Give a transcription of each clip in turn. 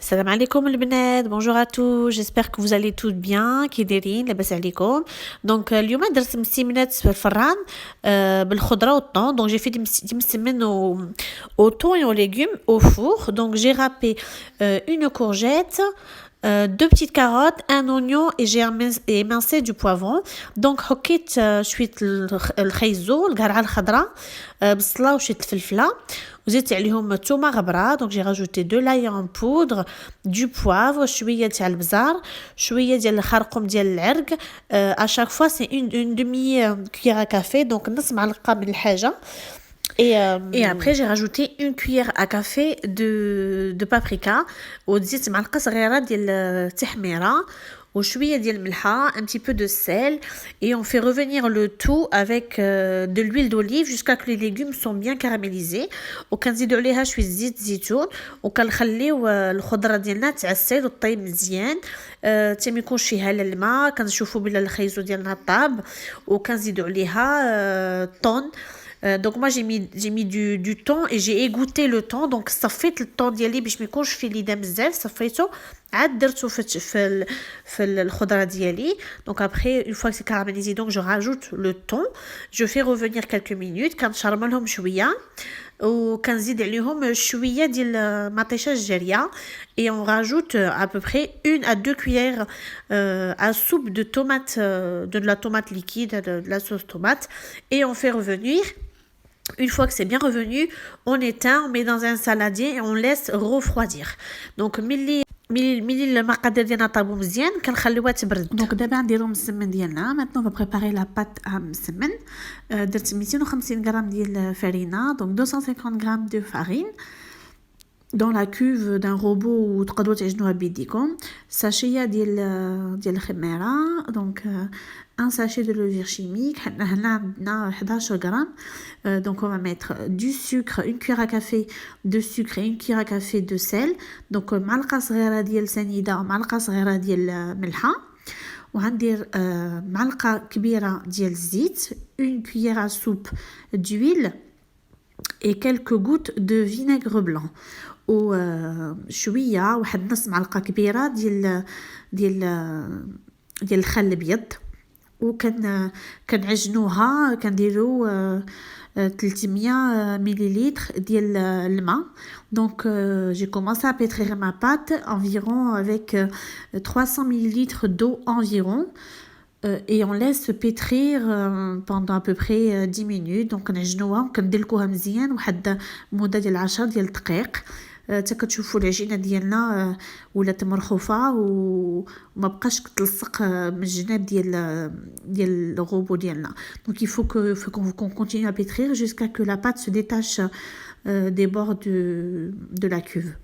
Salam alaikum البنات, bonjour à tous, j'espère que vous allez toutes bien, كي دايرين لاباس عليكم. دونك اليوم درت مسمنات في الفران بالخضره والطون. Donc j'ai fait des مسمن au thon et aux légumes au four. Donc j'ai râpé une courgette, deux petites carottes, un oignon et j'ai émincé du poivron. Donc حكيت شويه الخيزو القرعه الخضراء بالصله وشويه الفلفله وزدت عليهم الثومه غبره. Donc j'ai rajouté de l'ail en poudre, du poivre, شويه تاع البزار, شويه ديال الخرقوم ديال العرق. À chaque fois c'est une demi cuillère à café, donc نص معلقه من الحاجه. Et après, j'ai rajouté une cuillère à café de paprika وزيت معلقة صغيرة ديال التحميرة وشوية ديال الملحة, un petit peu de sel, et on fait revenir le tout avec de l'huile d'olive jusqu'à que les légumes sont bien caramélisés. وكنزيدو عليها شوية زيت زيتون وكنخليو الخضرة ديالنا تعسل وطيب مزيان حتى ما يكونش فيها لا الماء. كنشوفوا بلا الخيزو ديالنا طاب وكنزيدو عليها طون. Donc moi j'ai mis du thon et j'ai égoutté le thon. Donc صفيت الطون ديالي باش ما يكونش فيه ليدا بزاف, صفيته عاد درته في الخضره ديالي. Donc après une fois que c'est caramélisé, donc je rajoute le thon, je fais revenir quelques minutes كنشرملهم شويه وكنزيد عليهم شويه ديال مطيشه الجاريه et on rajoute à peu près 1 à 2 cuillères à soupe de tomate, de la tomate liquide, de la sauce tomate, et on fait revenir. Une fois que c'est bien revenu, on éteint, on met dans un saladier et on laisse refroidir. Donc ملي المقادير ديالنا طابو مزيان كنخليوها تبرد. دونك دابا نديرو المسمن ديالنا. maintenant on va préparer la pâte à مسمن. درت 250 غرام ديال الفرينه, donc 250 غرام de farine dans la cuve d'un robot وتقدروا تعجنوها بيديكم. ساشيه ديال الخميره, donc un sachet de levure chimique. هنا عندنا 11 غرام. Donc on va mettre du sucre, une cuillère à café de sucre et une cuillère à café de sel. Donc معلقه صغيره ديال سنيده ومعلقه صغيره ديال ملحه, وغندير معلقه كبيره ديال الزيت, une cuillère à soupe d'huile et quelques gouttes de vinaigre blanc وشويه واحد نص معلقه كبيره ديال الخل الابيض. كنعجنوها, كنديرو 300 millilitres ديال الماء. Donc j'ai commencé à pétrir ma pâte environ avec 300 millilitres d'eau environ, et on laisse pétrir pendant à peu près 10 minutes. donc كنعجنوها وكندلكوها مزيان واحد مده ديال 10 ديال الدقائق حتى كتشوفوا العجينه ديالنا ولات مرخوفه وما بقاش كتلصق من الجناب ديال الروبو ديالنا. donc il faut qu'on continue à pétrir jusqu'à que la pâte se détache des bords de la cuve.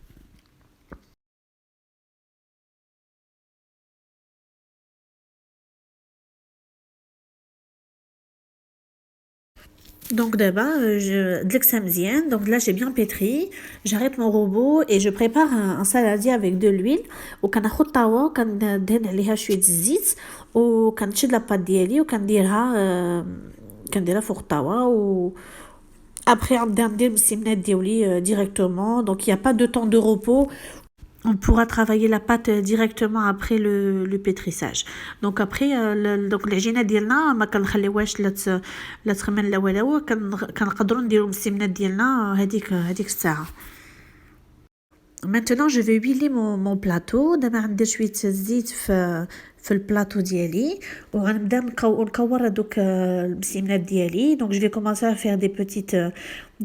Donc d'abord, je دلكتها مزيان. donc là j'ai bien pétri, j'arrête mon robot et je prépare un saladier avec de l'huile. وكناخذ طاوه وكندهن عليها شويه الزيت وكنشد لاباط ديالي وكنديرها فوق الطاوه après نبدا ندير بالسمنات ديالي directement. donc il y a pas de temps de repos. On pourra travailler la pâte directement après le pétrissage. donc après donc العجينه ديالنا ما كنخليوهاش لا تخمن لا والو, كنقدروا نديروا السمنات ديالنا هذيك الساعه. Maintenant je vais huiler mon plateau. دابا غندير شويه الزيت في البلاطو ديالي وغنبدا نكور هذوك المسمنات ديالي. donc je vais commencer à faire des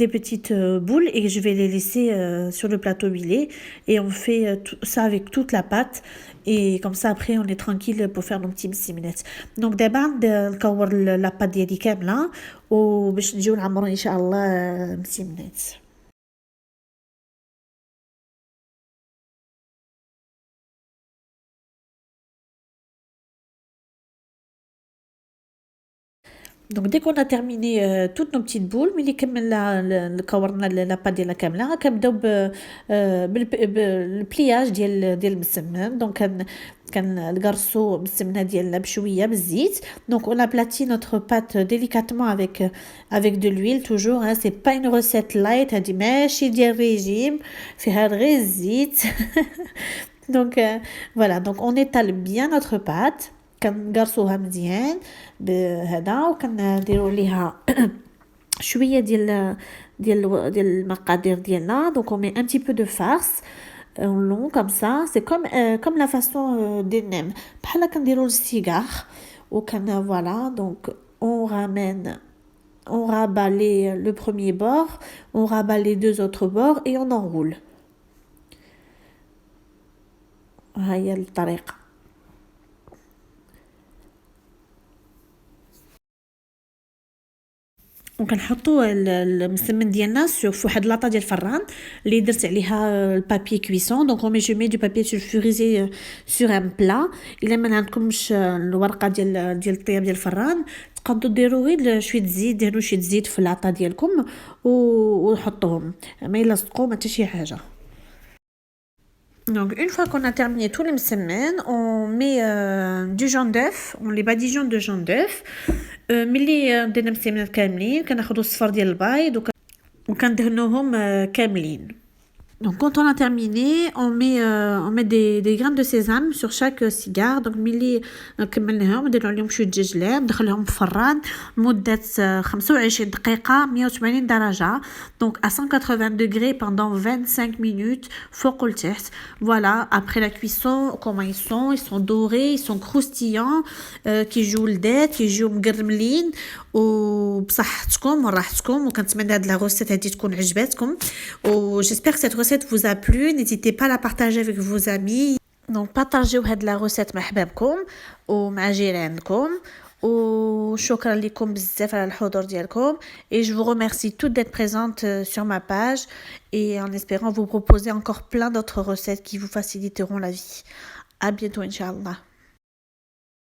petites boules et je vais les laisser sur le plateau huilé, et on fait ça avec toute la pâte, et comme ça après on est tranquille pour faire nos petits مسمنات. donc دابا نكور la pâte ديالي كامله وباش نجيو نعمروا ان شاء الله مسمنات. donc dès qu'on a terminé toutes nos petites boules, ملي كملنا كورنا لا با ديالنا كامله كنبداو بالبلياج ديال المسمن. donc كنقرصو بالسمنه ديالنا بشويه بالزيت. Donc on aplatit notre pâte délicatement avec de l'huile toujours, hein, c'est pas une recette light, هادي ماشي ديال ريجيم فيها غير الزيت. Donc voilà, donc on étale bien notre pâte كنقرصوها مزيان بهذا وكنديروا ليها شويه ديال المقادير ديالنا. Donc on met un petit peu de farce en long comme ça, c'est comme la façon des nems بحال كنديروا السيجار voilà. Donc on rabat le premier bord, on rabat les deux autres bords et on enroule. هاي الطريقه. وكنحطوا المسمن ديالنا في واحد لاطه ديال الفران اللي درت عليها البابي كويسون. دونك جو مي دو بابي سولفوريزي سور ان بلا. الا ما عندكمش الورقه ديال الطياب ديال الفران تقدروا ديروا غير شويه زيت، ديروا شويه زيت في اللاطه ديالكم وحطوهم ما يلصقوا ما حتى شي حاجه. Donc une fois qu'on a terminé tous les msemen, on met du jaune d'œuf, on les badigeonne de jaune d'œuf. ملي درنا مsemenات كاملين كناخذوا الصفر ديال البيض وكندهنوهم كاملين. Donc quand on a terminé, on met des graines de sésame sur chaque cigare. Donc ملي كملناهم نديروا عليهم شويه دجاج ندخلهم في الفران لمده 25 دقيقه 180 درجه. Donc à 180 degrés pendant 25 minutes فوق لتحت. Voilà, après la cuisson comment ils sont dorés, ils sont croustillants, كيجيو لذات كيجيو مقرملين وبصحتكم وراحتكم. وكنتمنى هاد لا غوسيت هادي تكون عجباتكم و j'espère que cette recette vous a plu. N'hésitez pas à la partager avec vos amis. Donc partagez هاد la recette مع حبابكم ومع جيرانكم وشكرا لكم بزاف على الحضور ديالكم. Et je vous remercie toutes d'être présentes sur ma page et en espérant vous proposer encore plein d'autres recettes qui vous faciliteront la vie. À bientôt Inch'Allah.